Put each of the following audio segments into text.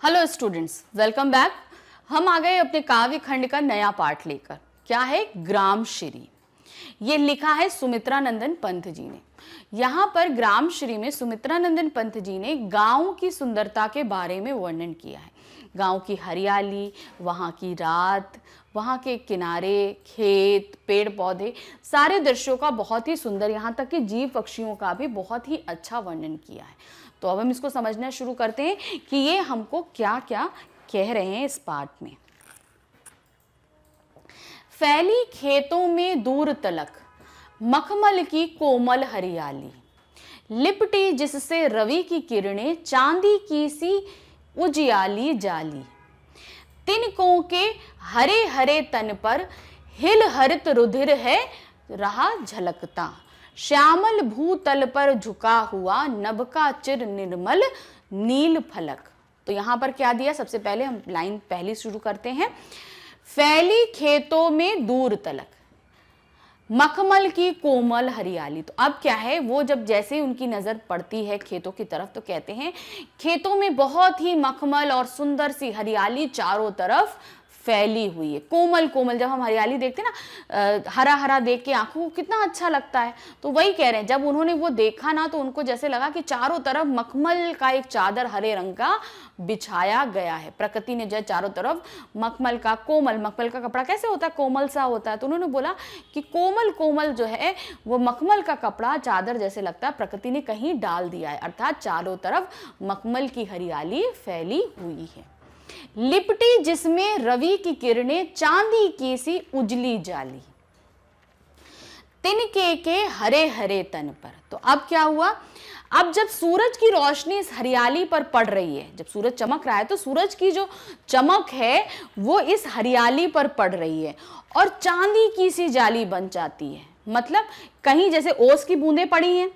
Hello students, welcome back. हम आ गए अपने काव्य खंड का नया पाठ लेकर। क्या है? ग्रामश्री। ये लिखा है सुमित्रानंदन पंत जी ने। यहाँ पर ग्रामश्री में सुमित्रानंदन पंत जी ने गांव की सुंदरता के बारे में वर्णन किया है। गांव की हरियाली, वहाँ की रात, वहाँ के किनारे, खेत, पेड़ पौधे, सारे दृश्यों का बहुत ही सुंदर, यहाँ तक कि जीव पक्षियों का भी बहुत ही अच्छा वर्णन किया है। तो अब हम इसको समझना शुरू करते हैं कि ये हमको क्या क्या कह रहे हैं इस पाठ में। फैली खेतों में दूर तलक मखमल की कोमल हरियाली, लिपटी जिससे रवि की किरणें चांदी की सी उजियाली जाली, तिनकों के हरे हरे तन पर हिल हरित रुधिर है रहा झलकता, श्यामल भूतल पर झुका हुआ नभ का चिर निर्मल नील फलक। तो यहां पर क्या दिया? सबसे पहले हम लाइन पहली शुरू करते हैं। फैली खेतों में दूर तलक मखमल की कोमल हरियाली। तो अब क्या है, वो जब जैसे उनकी नजर पड़ती है खेतों की तरफ तो कहते हैं खेतों में बहुत ही मखमल और सुंदर सी हरियाली चारों तरफ फैली हुई है। कोमल कोमल, जब हम हरियाली देखते हैं ना, हरा हरा देख के आंखों को कितना अच्छा लगता है। तो वही कह रहे हैं, जब उन्होंने वो देखा ना तो उनको जैसे लगा कि चारों तरफ मखमल का एक चादर हरे रंग का बिछाया गया है। प्रकृति ने जो चारों तरफ मखमल का, कोमल, मखमल का कपड़ा कैसे होता है? कोमल सा होता है। तो उन्होंने बोला कि कोमल कोमल जो है वो मखमल का कपड़ा, चादर जैसे लगता है प्रकृति ने कहीं डाल दिया है, अर्थात चारों तरफ मखमल की हरियाली फैली हुई है। लिपटी जिसमें रवि की किरणें चांदी की सी उजली जाली, तिनके के हरे हरे तन पर। तो अब क्या हुआ? अब जब सूरज की रोशनी इस हरियाली पर पड़ रही है, जब सूरज चमक रहा है तो सूरज की जो चमक है वो इस हरियाली पर पड़ रही है और चांदी की सी जाली बन जाती है। मतलब कहीं जैसे ओस की बूंदें पड़ी हैं,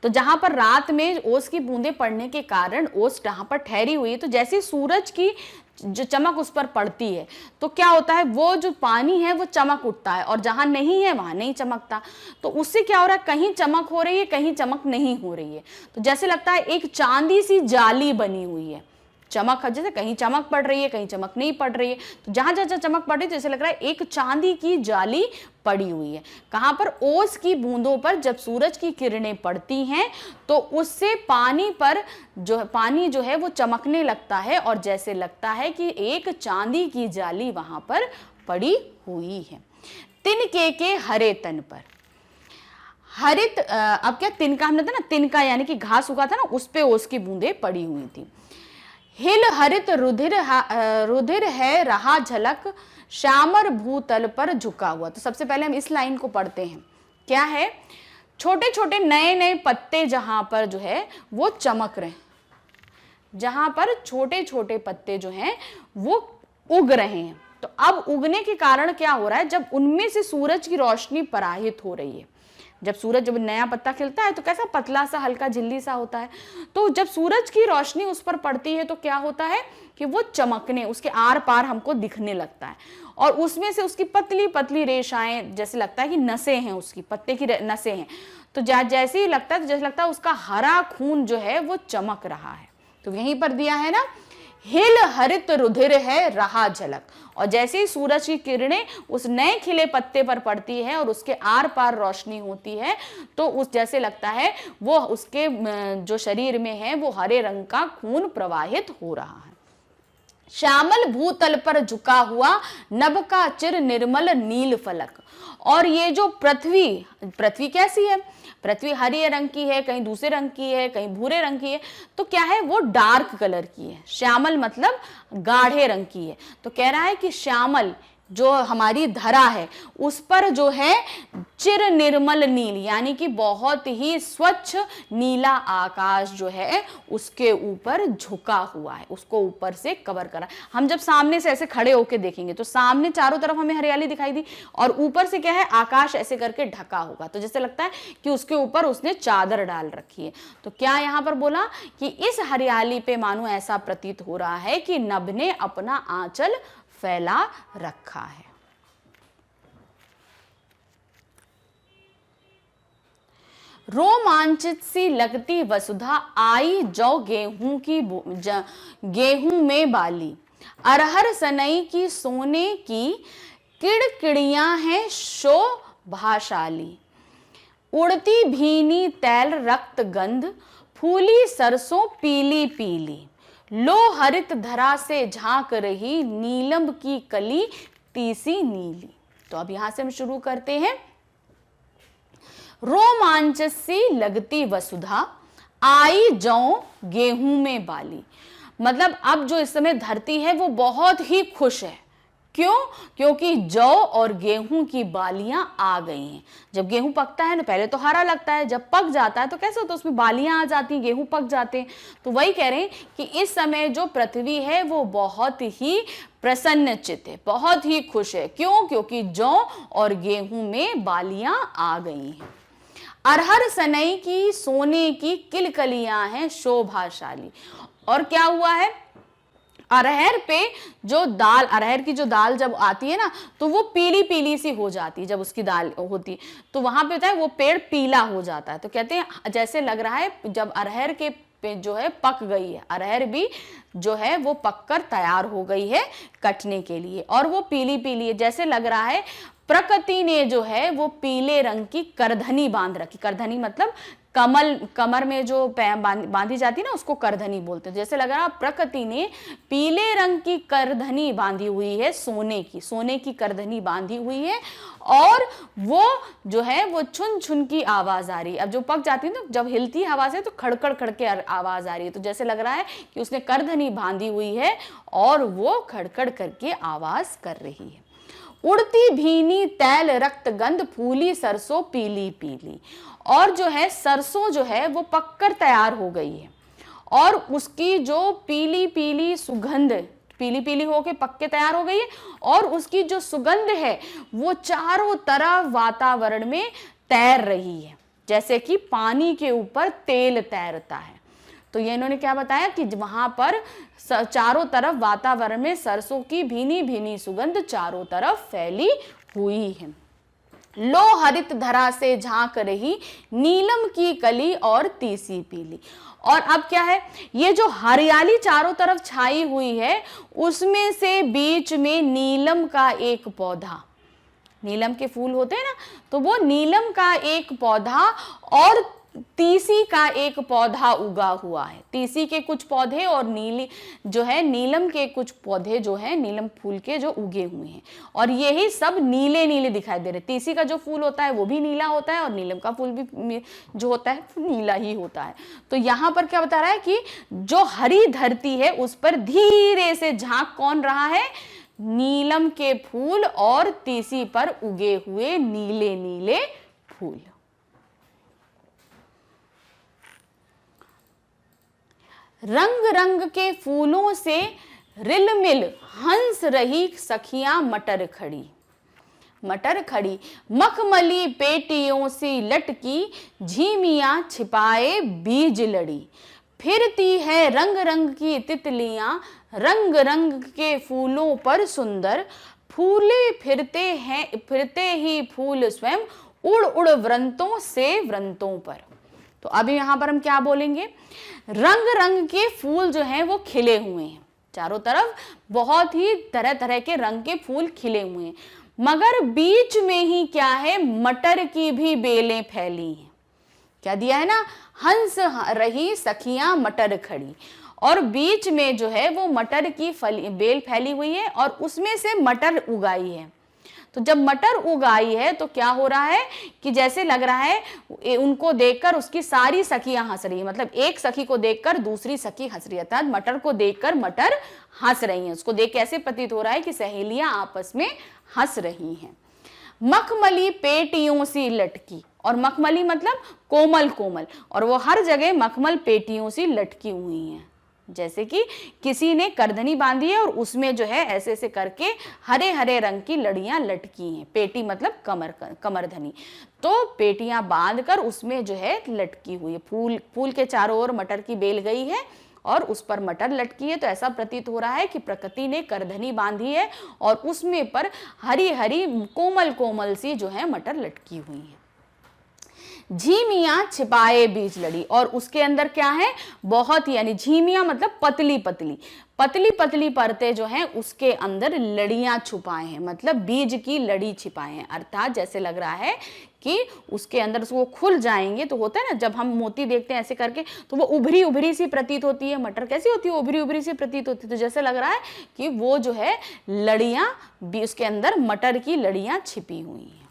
तो जहां पर रात में ओस की बूंदें पड़ने के कारण ओस जहां पर ठहरी हुई है, तो जैसे सूरज की जो चमक उस पर पड़ती है तो क्या होता है, वो जो पानी है वो चमक उठता है और जहां नहीं है वहां नहीं चमकता। तो उससे क्या हो रहा है, कहीं चमक हो रही है, कहीं चमक नहीं हो रही है। तो जैसे लगता है एक चांदी सी जाली बनी हुई है। चमक, जैसे कहीं चमक पड़ रही है, कहीं चमक नहीं पड़ रही है। तो जहां जहां चमक पड़ रही है तो जैसे लग रहा है एक चांदी की जाली पड़ी हुई है। कहां पर? ओस की बूंदों पर जब सूरज की किरणें पड़ती हैं तो उससे पानी जो है वो चमकने लगता है और जैसे लगता है कि एक चांदी की जाली वहां पर पड़ी हुई है। तिनके के हरे तन पर हरित, अब क्या तिनका हमने था ना, तिनका यानी कि घास उगा था ना, उस पे ओस की बूंदें पड़ी हुई थी। हिल हरित रुधिर है रहा झलक, श्यामर भूतल पर झुका हुआ। तो सबसे पहले हम इस लाइन को पढ़ते हैं। क्या है? छोटे छोटे नए नए पत्ते जहां पर जो है वो चमक रहे हैं, जहां पर छोटे छोटे पत्ते जो हैं वो उग रहे हैं। तो अब उगने के कारण क्या हो रहा है, जब उनमें से सूरज की रोशनी पराहित हो रही है, जब नया पत्ता खिलता है तो कैसा पतला सा हल्का झिल्ली सा होता है, तो जब सूरज की रोशनी उस पर पड़ती है तो क्या होता है कि वो चमकने, उसके आर पार हमको दिखने लगता है और उसमें से उसकी पतली पतली रेशाएं, जैसे लगता है कि नसें हैं, उसकी पत्ते की नसें हैं। तो जैसे ही लगता है तो जैसे लगता है उसका हरा खून जो है वो चमक रहा है। तो यहीं पर दिया है ना, हिल हरित रुधिर है रहा झलक। और जैसे ही सूरज की किरणें उस नए खिले पत्ते पर पड़ती है और उसके आर पार रोशनी होती है तो उस जैसे लगता है वो उसके जो शरीर में है वो हरे रंग का खून प्रवाहित हो रहा है। श्यामल भूतल पर झुका हुआ नभ का चिर निर्मल नील फलक। और ये जो पृथ्वी कैसी है? पृथ्वी हरे रंग की है, कहीं दूसरे रंग की है, कहीं भूरे रंग की है। तो क्या है, वो डार्क कलर की है। श्यामल मतलब गाढ़े रंग की है। तो कह रहा है कि श्यामल जो हमारी धरा है उस पर जो है चिर निर्मल नील, यानी कि बहुत ही स्वच्छ नीला आकाश जो है उसके ऊपर झुका हुआ है, उसको ऊपर से कवर करा। हम जब सामने से ऐसे खड़े होके देखेंगे तो सामने चारों तरफ हमें हरियाली दिखाई दी और ऊपर से क्या है, आकाश ऐसे करके ढका होगा, तो जैसे लगता है कि उसके ऊपर उसने चादर डाल रखी है। तो क्या यहां पर बोला कि इस हरियाली पे मानो ऐसा प्रतीत हो रहा है कि नभ ने अपना आंचल फैला रखा है। रोमांचित सी लगती वसुधा, आई जौ गेहूं में बाली। अरहर सनई की सोने की, किड़किड़ियां हैं शोभाशाली। उड़ती भीनी तैल रक्त गंध, फूली सरसों पीली पीली। लो हरित धरा से झांक रही, नीलम की कली तीसी नीली। तो अब यहां से हम शुरू करते हैं। रोमांच सी लगती वसुधा, आई जौ गेहूं में बाली। मतलब अब जो इस समय धरती है वो बहुत ही खुश है। क्यों? क्योंकि जौ और गेहूं की बालियां आ गई हैं। जब गेहूं पकता है ना, पहले तो हरा लगता है, जब पक जाता है तो कैसे होता है, उसमें बालियां आ जाती हैं, गेहूं पक जाते हैं। तो वही कह रहे हैं कि इस समय जो पृथ्वी है वो बहुत ही प्रसन्नचित्त है, बहुत ही खुश है। क्यों? क्योंकि जौ और गेहूं में बालियां आ गई हैं। अरहर सनई की सोने की किलकलियां हैं शोभाशाली। और क्या हुआ है, अरहर पे जो दाल, अरहर की जो दाल जब आती है ना तो वो पीली पीली सी हो जाती है। जब उसकी दाल होती तो वहां पे होता है वो पेड़ पीला हो जाता है। तो कहते हैं जैसे लग रहा है जब अरहर के जो है पक गई है, अरहर भी जो है वो पककर तैयार हो गई है कटने के लिए, और वो पीली पीली है, जैसे लग रहा है प्रकृति ने जो है वो पीले रंग की करधनी बांध रखी। करधनी मतलब कमर में जो बांधी जाती है ना, उसको करधनी बोलते हैं। जैसे लग रहा प्रकृति ने पीले रंग की करधनी बांधी हुई है, सोने की करधनी बांधी हुई है, और वो जो है वो छुन छुन की आवाज आ रही है। अब जो पक जाती है ना, जब हिलती है हवा से तो खड़खड़ खड़के आवाज आ रही है। तो जैसे लग रहा है कि उसने करधनी बांधी हुई है और वो खड़खड़ करके आवाज कर रही है। उड़ती भीनी तैल रक्त गंध, फूली सरसों पीली पीली। और जो है सरसों जो है वो पककर तैयार हो गई है, और उसकी जो पीली पीली सुगंध, पीली पीली होके पक के तैयार हो गई है, और उसकी जो सुगंध है वो चारों तरफ वातावरण में तैर रही है, जैसे कि पानी के ऊपर तेल तैरता है। तो ये इन्होंने क्या बताया कि वहां पर चारों तरफ वातावरण में सरसों की भीनी भीनी सुगंध चारों तरफ फैली हुई है। लो हरित धरा से झांक रही, नीलम की कली और तीसी पीली। और अब क्या है, ये जो हरियाली चारों तरफ छाई हुई है उसमें से बीच में नीलम का एक पौधा, नीलम के फूल होते हैं ना, तो वो नीलम का एक पौधा और तीसी का एक पौधा उगा हुआ है। तीसी के कुछ पौधे और नीलम के कुछ पौधे जो है नीलम फूल के जो उगे हुए हैं, और यही सब नीले नीले दिखाई दे रहे। तीसी का जो फूल होता है वो भी नीला होता है, और नीलम का फूल भी जो होता है नीला ही होता है। तो यहाँ पर क्या बता रहा है कि जो हरी धरती है उस पर धीरे से झांक कौन रहा है, नीलम के फूल और तीसी पर उगे हुए नीले नीले फूल। रंग रंग के फूलों से रिलमिल हंस रही सखियां मटर खड़ी, मखमली पेटियों सी लटकी, झीमियां छिपाए बीज लड़ी। फिरती है रंग रंग की तितलियां, रंग रंग के फूलों पर सुंदर, फूले फिरते ही फूल स्वयं, उड़ उड़ वृंतों से वृंतों पर। तो अभी यहां पर हम क्या बोलेंगे, रंग रंग के फूल जो हैं वो खिले हुए हैं, चारों तरफ बहुत ही तरह तरह के रंग के फूल खिले हुए हैं, मगर बीच में ही क्या है, मटर की भी बेलें फैली हैं। क्या दिया है ना, हंस रही सखियां मटर खड़ी, और बीच में जो है वो मटर की बेल फैली हुई है और उसमें से मटर उगाई है। तो जब मटर उगाई है तो क्या हो रहा है कि जैसे लग रहा है उनको देखकर उसकी सारी सखियां हंस रही है, मतलब एक सखी को देखकर दूसरी सखी हंस रही है, अर्थात मटर को देखकर मटर हंस रही हैं। उसको देख कैसे प्रतीत हो रहा है कि सहेलियां आपस में हंस रही हैं। मखमली पेटियों सी लटकी, और मखमली मतलब कोमल कोमल, और वो हर जगह मखमल पेटियों सी लटकी हुई हैं, जैसे कि किसी ने करधनी बांधी है और उसमें जो है ऐसे ऐसे करके हरे हरे रंग की लड़ियां लटकी हैं। पेटी मतलब कमरधनी, तो पेटियां बांधकर उसमें जो है लटकी हुई है। फूल के चारों ओर मटर की बेल गई है और उस पर मटर लटकी है, तो ऐसा प्रतीत हो रहा है कि प्रकृति ने करधनी बांधी है और उसमें पर हरी हरी कोमल कोमल सी जो है मटर लटकी हुई है। झीमियां छिपाए बीज लड़ी, और उसके अंदर क्या है, बहुत ही, यानी झीमियां मतलब पतली पतली पतली पतली परतें जो हैं उसके अंदर लड़ियां छुपाए हैं, मतलब बीज की लड़ी छिपाए हैं। अर्थात जैसे लग रहा है कि उसके अंदर वो खुल जाएंगे, तो होता है ना जब हम मोती देखते हैं ऐसे करके तो वो उभरी उभरी सी प्रतीत होती है, मटर कैसी होती है, उभरी उभरी सी प्रतीत होती है। तो जैसे लग रहा है कि वो जो है लड़ियां भी उसके अंदर मटर की लड़ियां छिपी हुई हैं।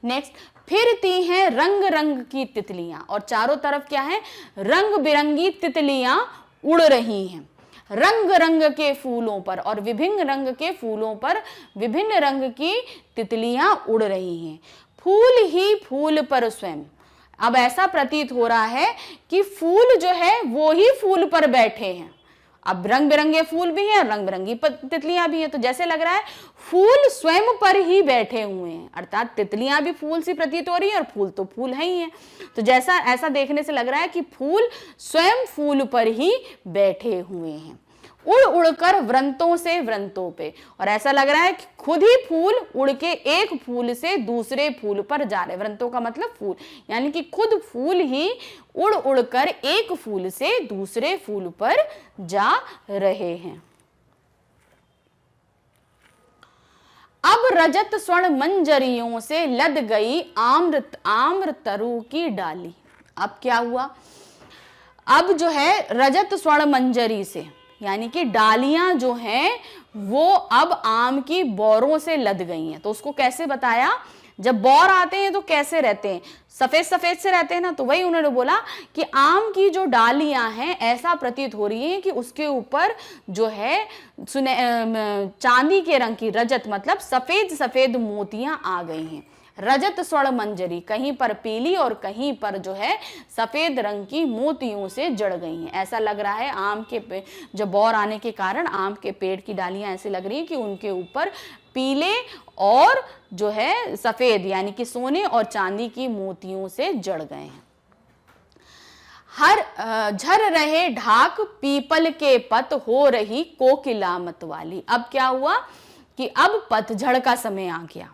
नेक्स्ट, फिरती हैं रंग रंग की तितलियां, और चारों तरफ क्या है, रंग बिरंगी तितलियां उड़ रही हैं रंग रंग के फूलों पर, और विभिन्न रंग के फूलों पर विभिन्न रंग की तितलियां उड़ रही हैं। फूल ही फूल पर स्वयं, अब ऐसा प्रतीत हो रहा है कि फूल जो है वो ही फूल पर बैठे हैं। अब रंग बिरंगे फूल भी हैं, रंग बिरंगी तितलियां भी हैं, तो जैसे लग रहा है फूल स्वयं पर ही बैठे हुए हैं, अर्थात तितलियां भी फूल सी प्रतीत हो रही है और फूल तो फूल है ही है। तो जैसा ऐसा देखने से लग रहा है कि फूल स्वयं फूल पर ही बैठे हुए हैं, उड़ उड़कर वृंतों से वृंतों पे, और ऐसा लग रहा है कि खुद ही फूल उड़ के एक फूल से दूसरे फूल पर जा रहे, वृंतों का मतलब फूल, यानी कि खुद फूल ही उड़ उड़कर एक फूल से दूसरे फूल पर जा रहे हैं। अब रजत स्वर्ण मंजरियों से लद गई आम्र आम्र तरु की डाली। अब क्या हुआ, अब जो है रजत स्वर्ण मंजरी से, यानी कि डालियां जो हैं वो अब आम की बौरों से लद गई हैं। तो उसको कैसे बताया, जब बौर आते हैं तो कैसे रहते हैं, सफेद सफेद से रहते हैं ना, तो वही उन्होंने बोला कि आम की जो डालियां हैं ऐसा प्रतीत हो रही है कि उसके ऊपर जो है चांदी के रंग की, रजत मतलब सफेद सफेद मोतियां आ गई हैं। रजत स्वर्ण मंजरी, कहीं पर पीली और कहीं पर जो है सफेद रंग की मोतियों से जड़ गई हैं। ऐसा लग रहा है आम के जब बौर आने के कारण आम के पेड़ की डालियां ऐसे लग रही हैं कि उनके ऊपर पीले और जो है सफेद, यानी कि सोने और चांदी की मोतियों से जड़ गए हैं। हर झर रहे ढाक पीपल के पत हो रही कोकिला मतवाली। अब क्या हुआ कि अब पतझड़ का समय आ गया।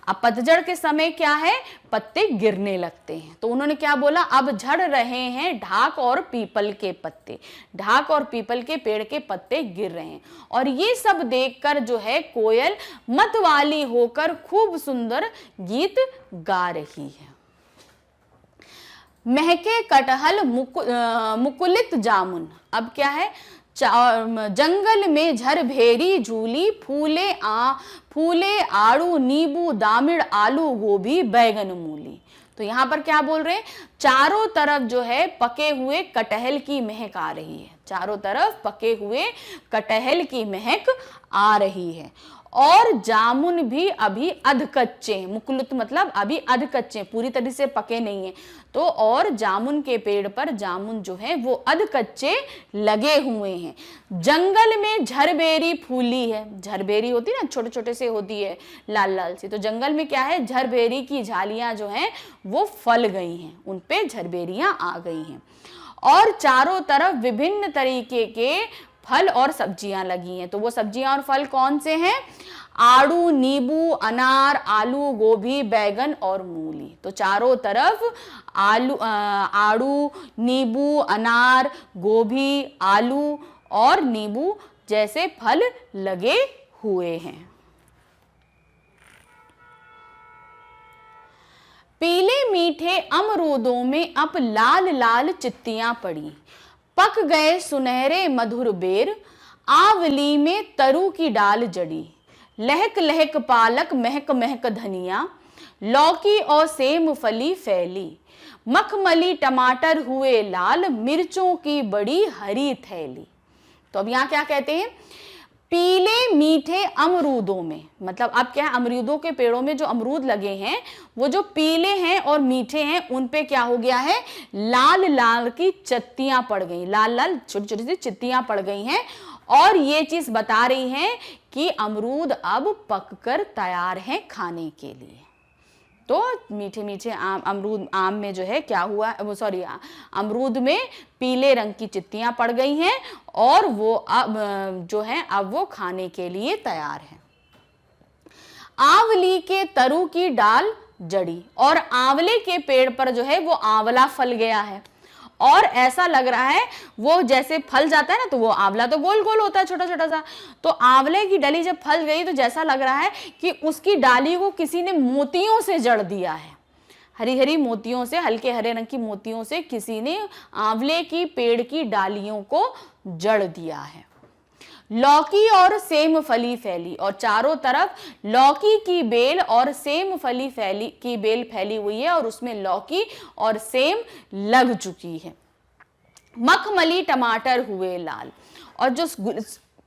अब पतझड़ के समय क्या है, पत्ते गिरने लगते हैं, तो उन्होंने क्या बोला, अब झड़ रहे हैं ढाक और पीपल के पत्ते, ढाक और पीपल के पेड़ के पत्ते गिर रहे हैं। और ये सब देखकर जो है कोयल मतवाली होकर खूब सुंदर गीत गा रही है। महके कटहल मुकुलित जामुन। अब क्या है, जंगल में झर भेरी झूली, फूले आड़ू नींबू दामिड़ आलू गोभी बैगन मूली। तो यहाँ पर क्या बोल रहे हैं, चारों तरफ जो है पके हुए कटहल की महक आ रही है, चारों तरफ पके हुए कटहल की महक आ रही है, और जामुन भी अभी अधकच्चे, मुकुलित मतलब अभी अधकच्चे, पूरी तरह से पके नहीं है, तो और जामुन के पेड़ पर जामुन जो है वो अधकच्चे लगे हुए हैं। जंगल में झरबेरी फूली है, झरबेरी होती है ना, छोटे छोटे से होती है लाल लाल सी, तो जंगल में क्या है, झरबेरी की झालियां जो हैं वो फल गई हैं, उन पे झरबेरियां आ गई हैं, और चारों तरफ विभिन्न तरीके के फल और सब्जियां लगी हैं। तो वो सब्जियां और फल कौन से हैं, आड़ू नींबू अनार आलू गोभी बैगन और मूली। तो चारों तरफ आड़ू नींबू अनार गोभी आलू और नींबू जैसे फल लगे हुए हैं। पीले मीठे अमरूदों में अब लाल लाल चित्तियां पड़ी, पक गए सुनहरे मधुर बेर, आंवली में तरु की डाल जड़ी, लहक लहक पालक महक महक धनिया, लौकी और सेम फली फैली, मखमली टमाटर हुए लाल, मिर्चों की बड़ी हरी थैली। तो अब यहाँ क्या कहते हैं, पीले मीठे अमरूदों में, मतलब अब क्या है, अमरूदों के पेड़ों में जो अमरूद लगे हैं वो जो पीले हैं और मीठे हैं उन पे क्या हो गया है, लाल लाल की चत्तियां पड़ गई, लाल लाल छोटी छोटी सी चित्तियां पड़ गई हैं, और ये चीज बता रही हैं कि अमरूद अब पककर तैयार हैं खाने के लिए। तो मीठे मीठे आम में जो है क्या हुआ, वो सॉरी अमरूद में पीले रंग की चित्तियां पड़ गई हैं, और वो अब जो है अब वो खाने के लिए तैयार है। आंवली के तरु की डाल जड़ी, और आंवले के पेड़ पर जो है वो आंवला फल गया है, और ऐसा लग रहा है वो जैसे फल जाता है ना, तो वो आंवला तो गोल गोल होता है छोटा छोटा सा, तो आंवले की डली जब फल गई तो जैसा लग रहा है कि उसकी डाली को किसी ने मोतियों से जड़ दिया है, हरी हरी मोतियों से, हल्के हरे रंग की मोतियों से किसी ने आंवले की पेड़ की डालियों को जड़ दिया है। लौकी और सेम फली फैली, और चारों तरफ लौकी की बेल और सेम फली फैली की बेल फैली हुई है, और उसमें लौकी और सेम लग चुकी है। मखमली टमाटर हुए लाल, और जो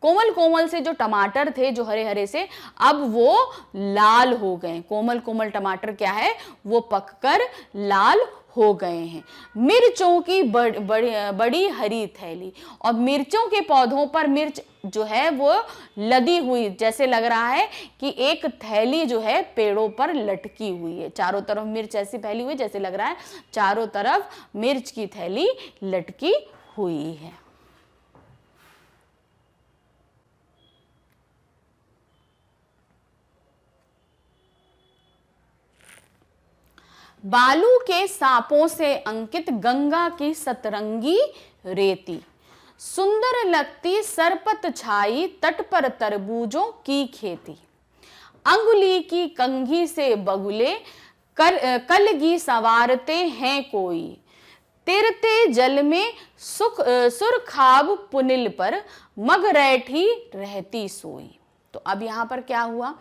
कोमल कोमल से जो टमाटर थे जो हरे हरे से, अब वो लाल हो गए। कोमल कोमल टमाटर क्या है, वो पककर लाल हो गए हैं। मिर्चों की बड़ी हरी थैली, और मिर्चों के पौधों पर मिर्च जो है वो लदी हुई, जैसे लग रहा है कि एक थैली जो है पेड़ों पर लटकी हुई है। चारों तरफ मिर्च ऐसी फैली हुई जैसे लग रहा है चारों तरफ मिर्च की थैली लटकी हुई है। बालू के सांपों से अंकित गंगा की सतरंगी रेती, सुंदर लगती सरपत छाई तट पर तरबूजों की खेती, अंगुली की कंघी से बगुले कलगी संवारते हैं कोई, तिरते जल में सुरखाब पुनिल पर मगरैठी रहती सोई। तो अब यहाँ पर क्या हुआ,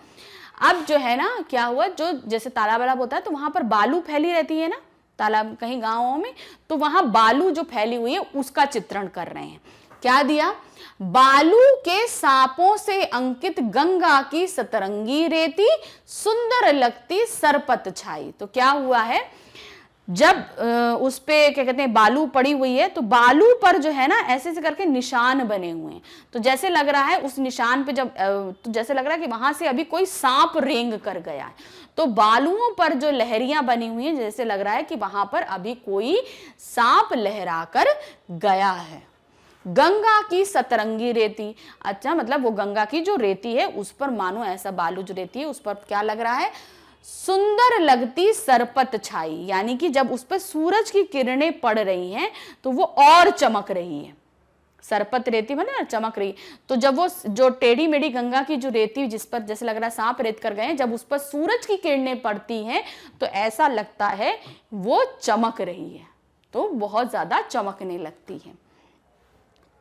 अब जो है ना क्या हुआ, जो जैसे तालाब वालाब होता है तो वहां पर बालू फैली रहती है ना, तालाब कहीं गांवों में, तो वहां बालू जो फैली हुई है उसका चित्रण कर रहे हैं। क्या दिया, बालू के सांपों से अंकित गंगा की सतरंगी रेती, सुंदर लगती सरपत छाई। तो क्या हुआ है, जब उस पे क्या कहते हैं बालू पड़ी हुई है, तो बालू पर जो है ना ऐसे ऐसे करके निशान बने हुए हैं, तो जैसे लग रहा है उस निशान पे जब तो जैसे लग रहा है कि वहां से अभी कोई सांप रेंग कर गया है। तो बालुओं पर जो लहरियां बनी हुई हैं, जैसे लग रहा है कि वहां पर अभी कोई सांप लहरा कर गया है। गंगा की सतरंगी रेती, अच्छा मतलब वो गंगा की जो रेती है उस पर मानो ऐसा बालू जो रेती है उस पर क्या लग रहा है, सुंदर लगती सरपत छाई, यानी कि जब उस पर सूरज की किरणें पड़ रही हैं तो वो और चमक रही है। सरपत रेती बने ना चमक रही, तो जब वो जो टेढ़ी मेढ़ी गंगा की जो रेती जिस पर जैसे लग रहा है सांप रेत कर गए, जब उस पर सूरज की किरणें पड़ती हैं तो ऐसा लगता है वो चमक रही है, तो बहुत ज्यादा चमकने लगती है।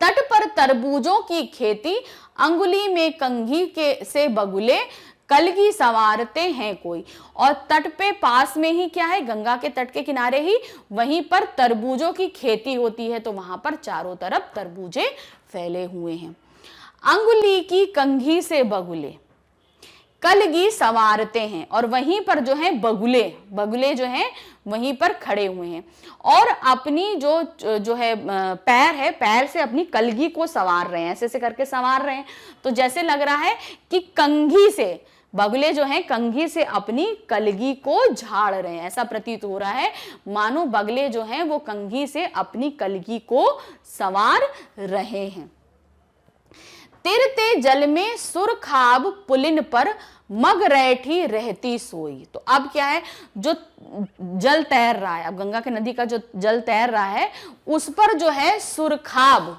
तट पर तरबूजों की खेती, अंगुली में कंघी के से बगुले कलगी संवारते हैं कोई, और तट पे पास में ही क्या है, गंगा के तट के किनारे ही वहीं पर तरबूजों की खेती होती है, तो वहां पर चारों तरफ तरबूजे फैले हुए हैं। अंगुली की कंघी से बगुले कलगी संवारते हैं, और वहीं पर जो है बगुले बगुले जो हैं वहीं पर खड़े हुए हैं, और अपनी जो है पैर है, पैर से अपनी कलगी को संवार रहे हैं, ऐसे ऐसे करके संवार रहे हैं। तो जैसे लग रहा है कि कंघी से बगुले जो हैं कंघी से अपनी कलगी को झाड़ रहे हैं, ऐसा प्रतीत हो रहा है मानो बगले जो हैं वो कंघी से अपनी कलगी को संवार रहे हैं। तिरते जल में सुरखाब पुलिन पर मगरैठी रहती सोई। तो अब क्या है, जो जल तैर रहा है, अब गंगा के नदी का जो जल तैर रहा है उस पर जो है सुरखाब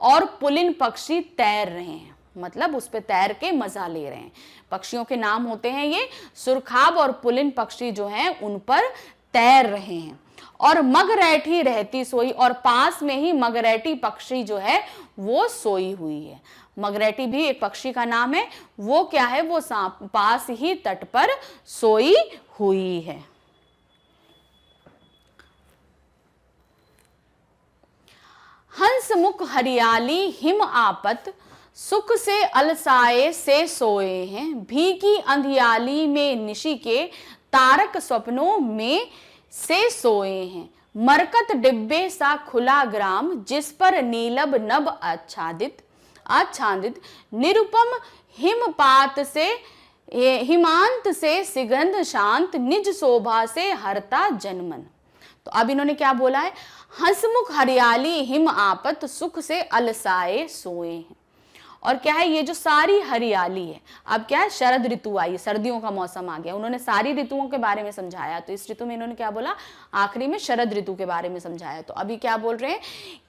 और पुलिन पक्षी तैर रहे हैं, मतलब उस पे तैर के मजा ले रहे हैं। पक्षियों के नाम होते हैं ये, सुरखाब और पुलिन पक्षी जो हैं उन पर तैर रहे हैं। और मगरैठी रहती सोई, और पास में ही मगरैठी पक्षी जो है वो सोई हुई है। मगरैठी भी एक पक्षी का नाम है, वो क्या है, वो पास ही तट पर सोई हुई है। हंसमुख हरियाली हिम आपत, सुख से अलसाए से सोए हैं, भीगी अंधियाली में निशी के तारक स्वप्नों में से सोए हैं। मरकत डिब्बे सा खुला ग्राम, जिस पर नीलब नभ आच्छादित निरुपम हिमपात से हिमांत से सिगंध शांत, निज शोभा से हरता जनमन। तो अब इन्होंने क्या बोला है, हंसमुख हरियाली हिम आपत, सुख से अलसाए सोए हैं। और क्या है, ये जो सारी हरियाली है, अब क्या है, शरद ऋतु आई, सर्दियों का मौसम आ गया। उन्होंने सारी ऋतुओं के बारे में समझाया, तो इस ऋतु में इन्होंने क्या बोला, आखिरी में शरद ऋतु के बारे में समझाया। तो अभी क्या बोल रहे हैं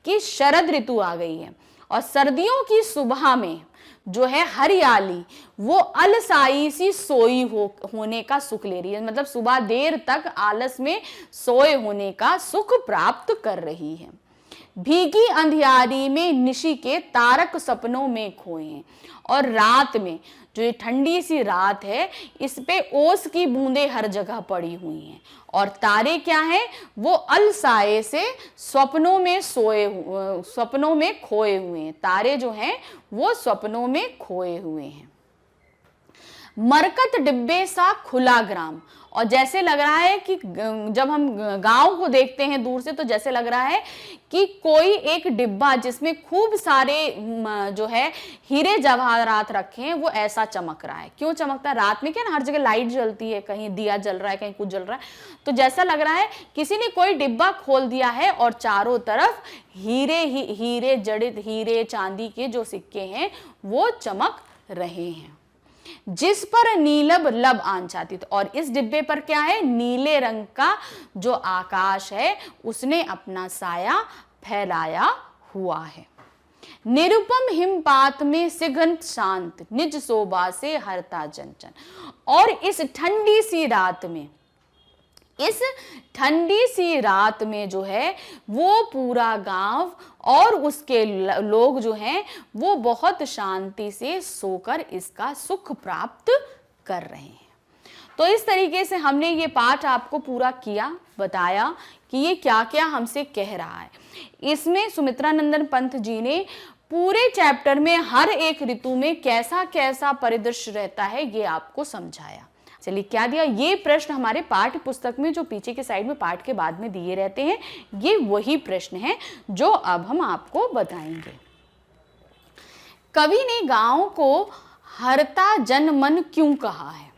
कि शरद ऋतु आ गई है और सर्दियों की सुबह में जो है हरियाली वो अलसाई सी सोई होने का सुख ले रही है, मतलब सुबह देर तक आलस में सोए होने का सुख प्राप्त कर रही है। भीगी अंधियारी में निशी के तारक सपनों में खोए हैं, और रात में जो ये ठंडी सी रात है इस पे ओस की बूंदें हर जगह पड़ी हुई हैं, और तारे क्या हैं, वो अलसाए से सपनों में खोए हुए हैं। तारे जो हैं वो सपनों में खोए हुए हैं। मरकत डिब्बे सा खुला ग्राम, और जैसे लग रहा है कि जब हम गांव को देखते हैं दूर से तो जैसे लग रहा है कि कोई एक डिब्बा जिसमें खूब सारे जो है हीरे जवाहरात रखे हैं वो ऐसा चमक रहा है। क्यों चमकता है, रात में क्या ना हर जगह लाइट जलती है, कहीं दिया जल रहा है, कहीं कुछ जल रहा है, तो जैसा लग रहा है किसी ने कोई डिब्बा खोल दिया है और चारों तरफ हीरे जड़ित हीरे चांदी के जो सिक्के हैं वो चमक रहे हैं। जिस पर नीलब लब आंचाती, और इस डिब्बे पर क्या है, नीले रंग का जो आकाश है उसने अपना साया फैलाया हुआ है। निरुपम हिमपात में सिघन शांत निज शोभा से हरता जन, और इस ठंडी सी रात में जो है वो पूरा गांव और उसके लोग जो हैं वो बहुत शांति से सोकर इसका सुख प्राप्त कर रहे हैं। तो इस तरीके से हमने ये पाठ आपको पूरा किया, बताया कि ये क्या क्या हमसे कह रहा है। इसमें सुमित्रा नंदन पंत जी ने पूरे चैप्टर में हर एक ऋतु में कैसा कैसा परिदृश्य रहता है ये आपको समझाया। चलिए, क्या दिया, ये प्रश्न हमारे पाठ्य पुस्तक में जो पीछे के साइड में पाठ के बाद में दिए रहते हैं, ये वही प्रश्न हैं जो अब हम आपको बताएंगे। कवि ने गांव को हरता जनमन क्यों कहा है?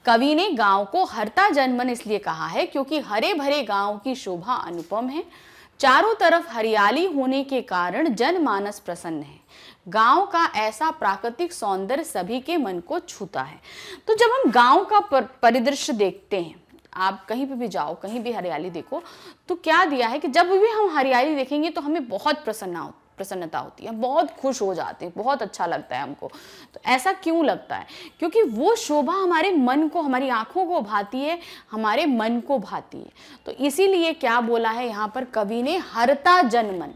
कवि ने गांव को हरता जनमन इसलिए कहा है क्योंकि हरे भरे गांव की शोभा अनुपम है। चारों तरफ हरियाली होने के कारण जनमानस प्रसन्न है। गांव का ऐसा प्राकृतिक सौंदर्य सभी के मन को छूता है। तो जब हम गांव का परिदृश्य देखते हैं, आप कहीं पे भी जाओ, कहीं भी हरियाली देखो, तो क्या दिया है कि जब भी हम हरियाली देखेंगे तो हमें बहुत प्रसन्नता होती है, बहुत खुश हो जाते हैं, बहुत अच्छा लगता है हमको। तो ऐसा क्यों लगता है? क्योंकि वो शोभा हमारे मन को, हमारी आंखों को भाती है, हमारे मन को भाती है। तो इसीलिए क्या बोला है यहाँ पर कवि ने, हरता जनमन।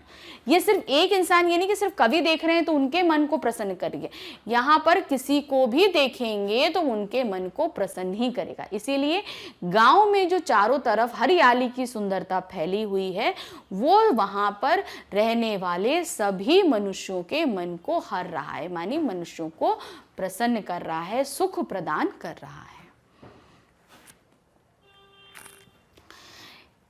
ये सिर्फ एक इंसान, ये नहीं कि सिर्फ कवि देख रहे हैं तो उनके मन को प्रसन्न करिए, यहाँ पर किसी को भी देखेंगे तो उनके मन को प्रसन्न ही करेगा। इसीलिए गांव में जो चारों तरफ हरियाली की सुंदरता फैली हुई है वो वहां पर रहने वाले सभी मनुष्यों के मन को हर रहा है, मानी मनुष्यों को प्रसन्न कर रहा है, सुख प्रदान कर रहा है।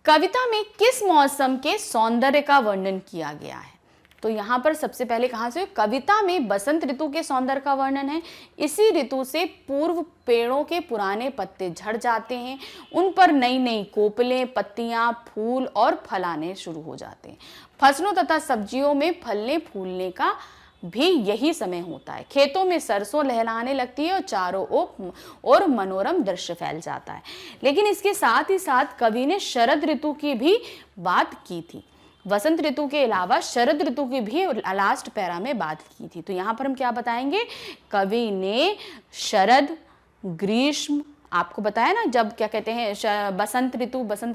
कविता में किस मौसम के सौंदर्य का वर्णन किया गया है? तो यहाँ पर सबसे पहले कहाँ से, कविता में बसंत ऋतु के सौंदर्य का वर्णन है। इसी ऋतु से पूर्व पेड़ों के पुराने पत्ते झड़ जाते हैं, उन पर नई नई कोपलें, पत्तियां, फूल और फल आने शुरू हो जाते हैं। फसलों तथा सब्जियों में फलने फूलने का भी यही समय होता है। खेतों में सरसों लहलाने लगती है और चारों ओर मनोरम दृश्य फैल जाता है। लेकिन इसके साथ ही साथ कवि ने शरद ऋतु की भी बात की थी। वसंत ऋतु के अलावा शरद ऋतु की भी लास्ट पैरा में बात की थी। तो यहाँ पर हम क्या बताएंगे, कवि ने शरद, ग्रीष्म, आपको बताया ना जब क्या कहते हैं बसंत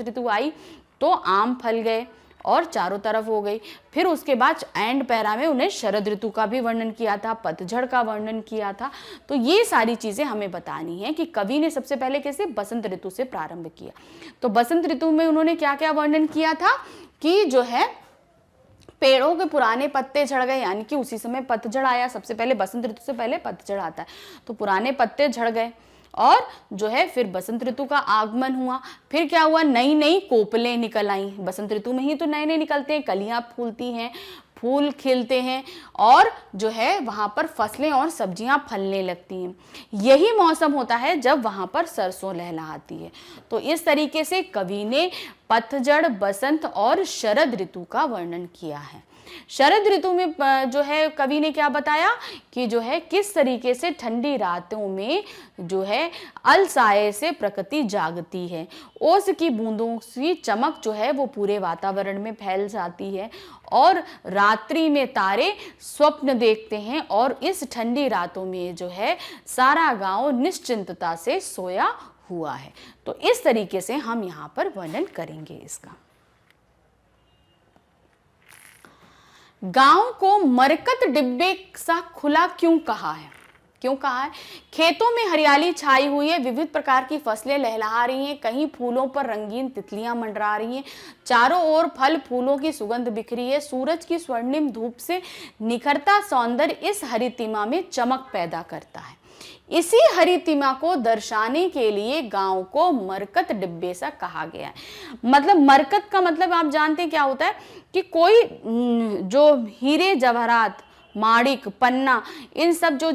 ऋतु आई तो आम फल गए और चारों तरफ हो गई। फिर उसके बाद एंड पैरा में उन्हें शरद ऋतु का भी वर्णन किया था, पतझड़ का वर्णन किया था। तो ये सारी चीज़ें हमें बतानी है कि कवि ने सबसे पहले कैसे बसंत ऋतु से प्रारंभ किया। तो बसंत ऋतु में उन्होंने क्या क्या वर्णन किया था कि जो है पेड़ों के पुराने पत्ते झड़ गए, यानी कि उसी समय पतझड़ आया। सबसे पहले बसंत ऋतु से पहले पतझड़ आता है, तो पुराने पत्ते झड़ गए और जो है फिर बसंत ऋतु का आगमन हुआ। फिर क्या हुआ, नई नई कोपलें निकल आई। बसंत ऋतु में ही तो नए नए निकलते हैं, कलियां फूलती हैं, फूल खिलते हैं और जो है वहाँ पर फसलें और सब्जियां फलने लगती हैं। यही मौसम होता है जब वहाँ पर सरसों लहलहाती है। तो इस तरीके से कवि ने पतझड़, बसंत और शरद ऋतु का वर्णन किया है। शरद ऋतु में जो है कवि ने क्या बताया कि जो है किस तरीके से ठंडी रातों में जो है अलसाए से प्रकृति जागती है, ओस की बूंदों की चमक जो है वो पूरे वातावरण में फैल जाती है और रात्रि में तारे स्वप्न देखते हैं और इस ठंडी रातों में जो है सारा गांव निश्चिंतता से सोया हुआ है। तो इस तरीके से हम यहाँ पर वर्णन करेंगे इसका। गांव को मरकत डिब्बे सा खुला क्यों कहा है? क्यों कहा है? खेतों में हरियाली छाई हुई है, विविध प्रकार की फसलें लहलहा रही हैं, कहीं फूलों पर रंगीन तितलियां मंडरा रही हैं, चारों ओर फल फूलों की सुगंध बिखरी है, सूरज की स्वर्णिम धूप से निखरता सौंदर्य इस हरितिमा में चमक पैदा करता है। इसी हरितिमा को दर्शाने के लिए गांव को मरकत डिब्बे सा कहा गया है। मतलब मरकत का मतलब आप जानते हैं क्या होता है कि कोई जो हीरे जवाहरात, माणिक, पन्ना, इन सब जो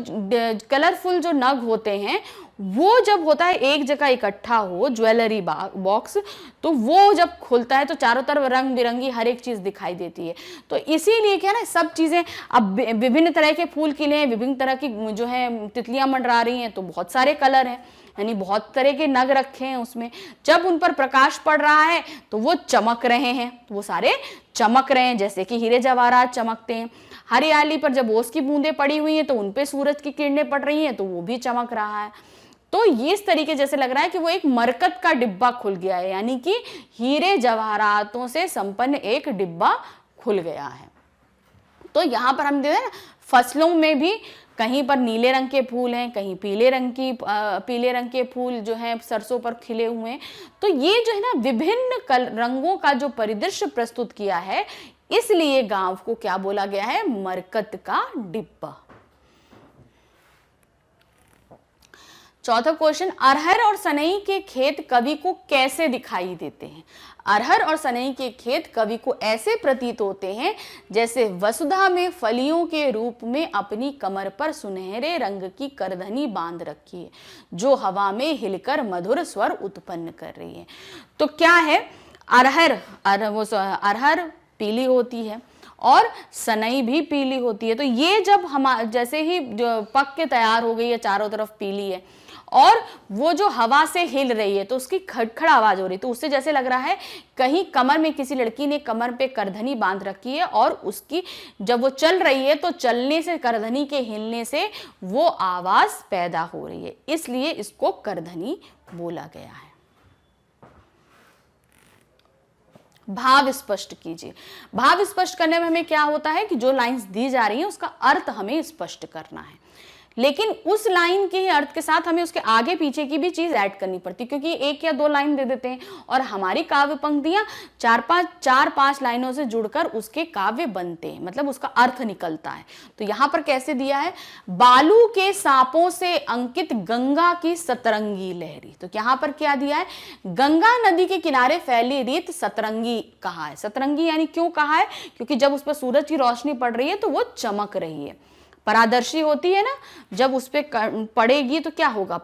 कलरफुल जो नग होते हैं वो जब होता है एक जगह इकट्ठा हो ज्वेलरी बॉक्स, तो वो जब खुलता है तो चारों तरफ रंग बिरंगी हर एक चीज दिखाई देती है। तो इसीलिए क्या ना सब चीजें अब विभिन्न तरह के फूल खिले हैं, विभिन्न तरह की जो है तितलियां मंडरा रही हैं, तो बहुत सारे कलर हैं, यानी बहुत तरह के नग रखे हैं उसमें। जब उन पर प्रकाश पड़ रहा है तो वो चमक रहे हैं, तो वो सारे चमक रहे हैं जैसे कि हीरे जवाहरात चमकते हैं। हरियाली पर जब ओस की बूंदें पड़ी हुई हैं तो उन पे सूरज की किरणें पड़ रही हैं तो वो भी चमक रहा है। तो ये इस तरीके जैसे लग रहा है कि वो एक मरकत का डिब्बा खुल गया है, यानी कि हीरे जवाहरातों से संपन्न एक डिब्बा खुल गया है। तो यहाँ पर हम देखते हैं ना फसलों में भी कहीं पर नीले रंग के फूल हैं, कहीं पीले रंग के फूल जो हैं सरसों पर खिले हुए हैं। तो ये जो है ना विभिन्न रंगों का जो परिदृश्य प्रस्तुत किया है, इसलिए गांव को क्या बोला गया है? मरकत का डिब्बा। चौथा क्वेश्चन, अरहर और सनई के खेत कवि को कैसे दिखाई देते हैं? अरहर और सनई के खेत कवि को ऐसे प्रतीत होते हैं जैसे वसुधा में फलियों के रूप में अपनी कमर पर सुनहरे रंग की करधनी बांध रखी है, जो हवा में हिलकर मधुर स्वर उत्पन्न कर रही है। तो क्या है? अरहर पीली होती है और सनई भी पीली होती है। तो ये जब हम जैसे ही जो पक के तैयार हो गई है, चारों तरफ पीली है और वो जो हवा से हिल रही है तो उसकी खड़खड़ आवाज हो रही है, तो उससे जैसे लग रहा है कहीं कमर में किसी लड़की ने कमर पे करधनी बांध रखी है और उसकी जब वो चल रही है तो चलने से, करधनी के हिलने से वो आवाज पैदा हो रही है, इसलिए इसको करधनी बोला गया है। भाव स्पष्ट कीजिए। भाव स्पष्ट करने में हमें क्या होता है कि जो लाइंस दी जा रही है उसका अर्थ हमें स्पष्ट करना है, लेकिन उस लाइन के ही अर्थ के साथ हमें उसके आगे पीछे की भी चीज ऐड करनी पड़ती है, क्योंकि एक या दो लाइन दे देते हैं और हमारी काव्य पंक्तियां चार पांच लाइनों से जुड़कर उसके काव्य बनते हैं, मतलब उसका अर्थ निकलता है। तो यहां पर कैसे दिया है? बालू के सांपों से अंकित गंगा की सतरंगी लहरी। तो यहां पर क्या दिया है? गंगा नदी के किनारे फैली रीत सतरंगी कहा है। सतरंगी यानी क्यों कहा है? क्योंकि जब उस पर सूरज की रोशनी पड़ रही है तो वो चमक रही है, परादर्शी होती है ना, जब उस पर पड़ेगी तो क्या होगा?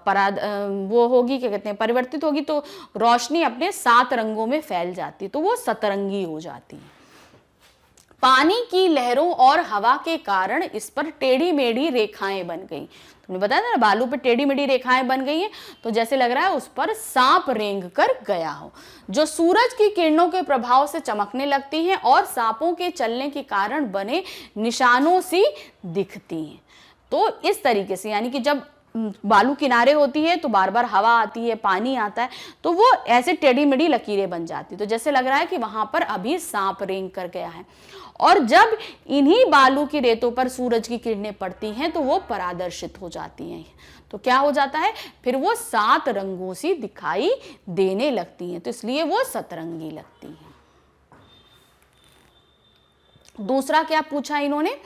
वो होगी, क्या कहते हैं, परिवर्तित होगी, तो रोशनी अपने 7 रंगों में फैल जाती, तो वो सतरंगी हो जाती है। पानी की लहरों और हवा के कारण इस पर टेढ़ी मेढ़ी रेखाएं बन गई। तुमने बताया ना बालू पे टेढ़ी मेढ़ी रेखाएं बन गई हैं, तो जैसे लग रहा है उस पर सांप रेंग कर गया हो, जो सूरज की किरणों के प्रभाव से चमकने लगती हैं और सांपों के चलने के कारण बने निशानों सी दिखती हैं। तो इस तरीके से, यानी कि जब बालू किनारे होती है तो बार बार हवा आती है, पानी आता है, तो वो ऐसे टेढ़ी मेढ़ी लकीरें बन जाती, तो जैसे लग रहा है कि वहां पर अभी सांप रेंग कर गया है। और जब इन्हीं बालू की रेतों पर सूरज की किरणें पड़ती हैं तो वो परादर्शित हो जाती हैं, तो क्या हो जाता है? फिर वो 7 रंगों सी दिखाई देने लगती हैं, तो इसलिए वो सतरंगी लगती हैं। दूसरा क्या पूछा इन्होंने?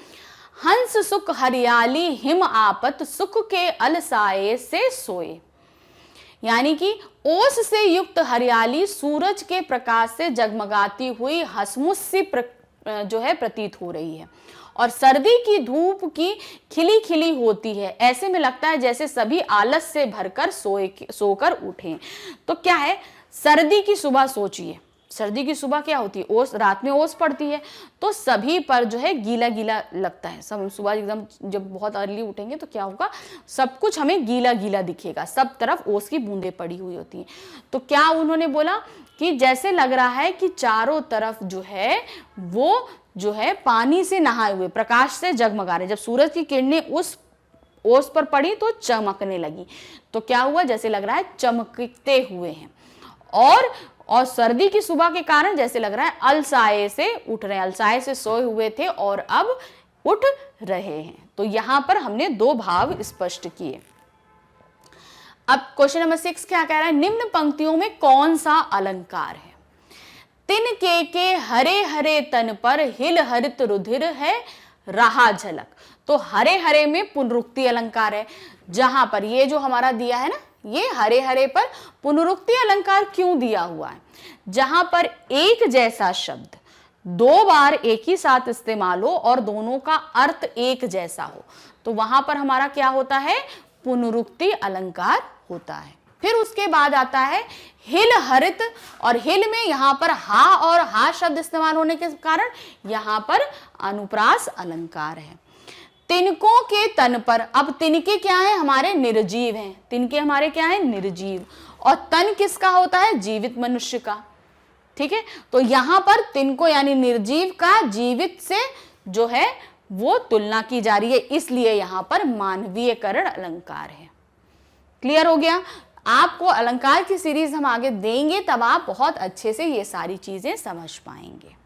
हंस सुख हरियाली हिम आपत सुख के अलसाए से सोए। यानी कि ओस से युक्त हरियाली सूरज के प्रकाश से जगमगाती हुई हंसमुख सी जो है प्रतीत हो रही है, और सर्दी की धूप की खिली खिली होती है, ऐसे में लगता है जैसे सभी आलस से भरकर सोकर उठे। तो क्या है? सर्दी की सुबह सोचिए, सर्दी की सुबह क्या होती है, ओस, रात में ओस पड़ती है, तो सभी पर जो है गीला गीला लगता है। सब सुबह एकदम जब बहुत अर्ली उठेंगे तो क्या होगा, सब कुछ हमें गीला गीला दिखेगा, सब तरफ ओस की बूंदें पड़ी हुई होती हैं। तो क्या उन्होंने बोला कि जैसे लग रहा है कि चारों तरफ जो है वो जो है पानी से नहाए हुए, प्रकाश से जगमगा रहे। जब सूरज की किरणें उस ओस पर पड़ी तो चमकने लगी, तो क्या हुआ, जैसे लग रहा है चमकते हुए हैं। और सर्दी की सुबह के कारण जैसे लग रहा है अलसाए से उठ रहे हैं, अलसाए से सोए हुए थे और अब उठ रहे हैं। तो यहां पर हमने दो भाव स्पष्ट किए। अब क्वेश्चन नंबर 6 क्या कह रहा है, निम्न पंक्तियों में कौन सा अलंकार है। तिनके के हरे हरे तन पर हिल हरित रुधिर है रहा झलक। तो हरे हरे में पुनरुक्ति अलंकार है, जहां पर ये जो हमारा दिया है ना, ये हरे हरे पर पुनरुक्ति अलंकार क्यों दिया हुआ है, जहां पर एक जैसा शब्द दो बार एक ही साथ इस्तेमाल हो और दोनों का अर्थ एक जैसा हो, तो वहां पर हमारा क्या होता है, पुनरुक्ति अलंकार होता है। फिर उसके बाद आता है हिल हरित, और हिल में यहां पर हा और हा शब्द इस्तेमाल होने के कारण यहां पर अनुप्रास अलंकार है। तिनकों के तन पर, अब तिनके क्या है, हमारे निर्जीव हैं, तिनके हमारे क्या है, निर्जीव, और तन किसका होता है, जीवित मनुष्य का। ठीक है, तो यहां पर तिनको यानी निर्जीव का जीवित से जो है वो तुलना की जा रही है, इसलिए यहां पर मानवीयकरण अलंकार है। क्लियर हो गया। आपको अलंकार की सीरीज हम आगे देंगे, तब आप बहुत अच्छे से ये सारी चीजें समझ पाएंगे।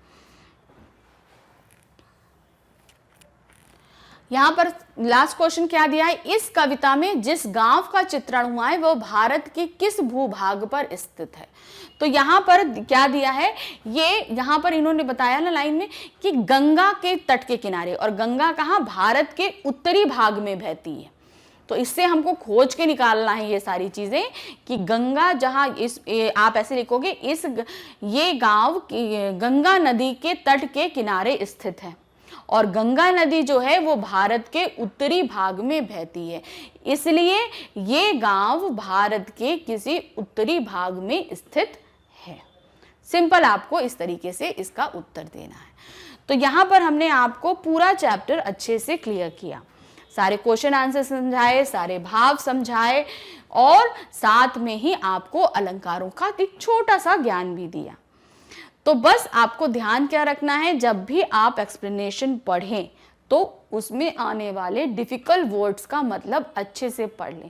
यहां पर लास्ट क्वेश्चन क्या दिया है, इस कविता में जिस गांव का चित्रण हुआ है वो भारत के किस भूभाग पर स्थित है। तो यहां पर क्या दिया है, ये यहां पर इन्होंने बताया ना लाइन में कि गंगा के तट के किनारे, और गंगा कहां, भारत के उत्तरी भाग में बहती है। तो इससे हमको खोज के निकालना है ये सारी चीजें कि गंगा जहां आप ऐसे लिखोगे, ये गांव गंगा नदी के तट के किनारे स्थित है, और गंगा नदी जो है वो भारत के उत्तरी भाग में बहती है, इसलिए ये गांव भारत के किसी उत्तरी भाग में स्थित है। सिंपल, आपको इस तरीके से इसका उत्तर देना है। तो यहां पर हमने आपको पूरा चैप्टर अच्छे से क्लियर किया, सारे क्वेश्चन आंसर समझाए, सारे भाव समझाए, और साथ में ही आपको अलंकारों का एक छोटा सा ज्ञान भी दिया। तो बस आपको ध्यान क्या रखना है, जब भी आप एक्सप्लेनेशन पढ़ें तो उसमें आने वाले डिफिकल्ट वर्ड्स का मतलब अच्छे से पढ़ लें।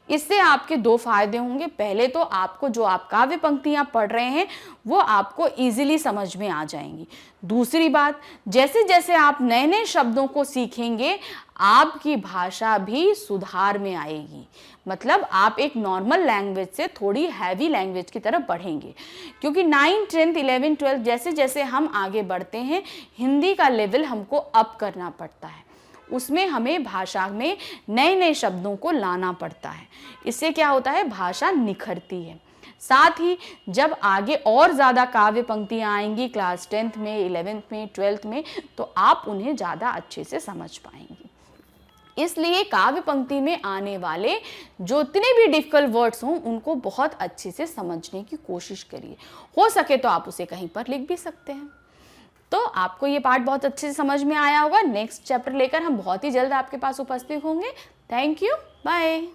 इससे आपके दो फायदे होंगे। पहले तो आपको जो आप काव्य पंक्तियां पढ़ रहे हैं वो आपको इजीली समझ में आ जाएंगी। दूसरी बात, जैसे जैसे आप नए नए शब्दों को सीखेंगे आपकी भाषा भी सुधार में आएगी, मतलब आप एक नॉर्मल लैंग्वेज से थोड़ी हैवी लैंग्वेज की तरफ बढ़ेंगे, क्योंकि 9th 10th 11th 12th जैसे जैसे हम आगे बढ़ते हैं हिंदी का लेवल हमको अप करना पड़ता है, उसमें हमें भाषा में नए नए शब्दों को लाना पड़ता है। इससे क्या होता है, भाषा निखरती है। साथ ही जब आगे और ज़्यादा काव्य पंक्तियाँ आएंगी क्लास 10th में, 11th में, 12th में, तो आप उन्हें ज़्यादा अच्छे से समझ पाएंगे। इसलिए काव्य पंक्ति में आने वाले जो इतने भी डिफिकल्ट वर्ड्स हों उनको बहुत अच्छे से समझने की कोशिश करिए। हो सके तो आप उसे कहीं पर लिख भी सकते हैं। तो आपको ये पार्ट बहुत अच्छे से समझ में आया होगा। नेक्स्ट चैप्टर लेकर हम बहुत ही जल्द आपके पास उपस्थित होंगे। Thank you, bye.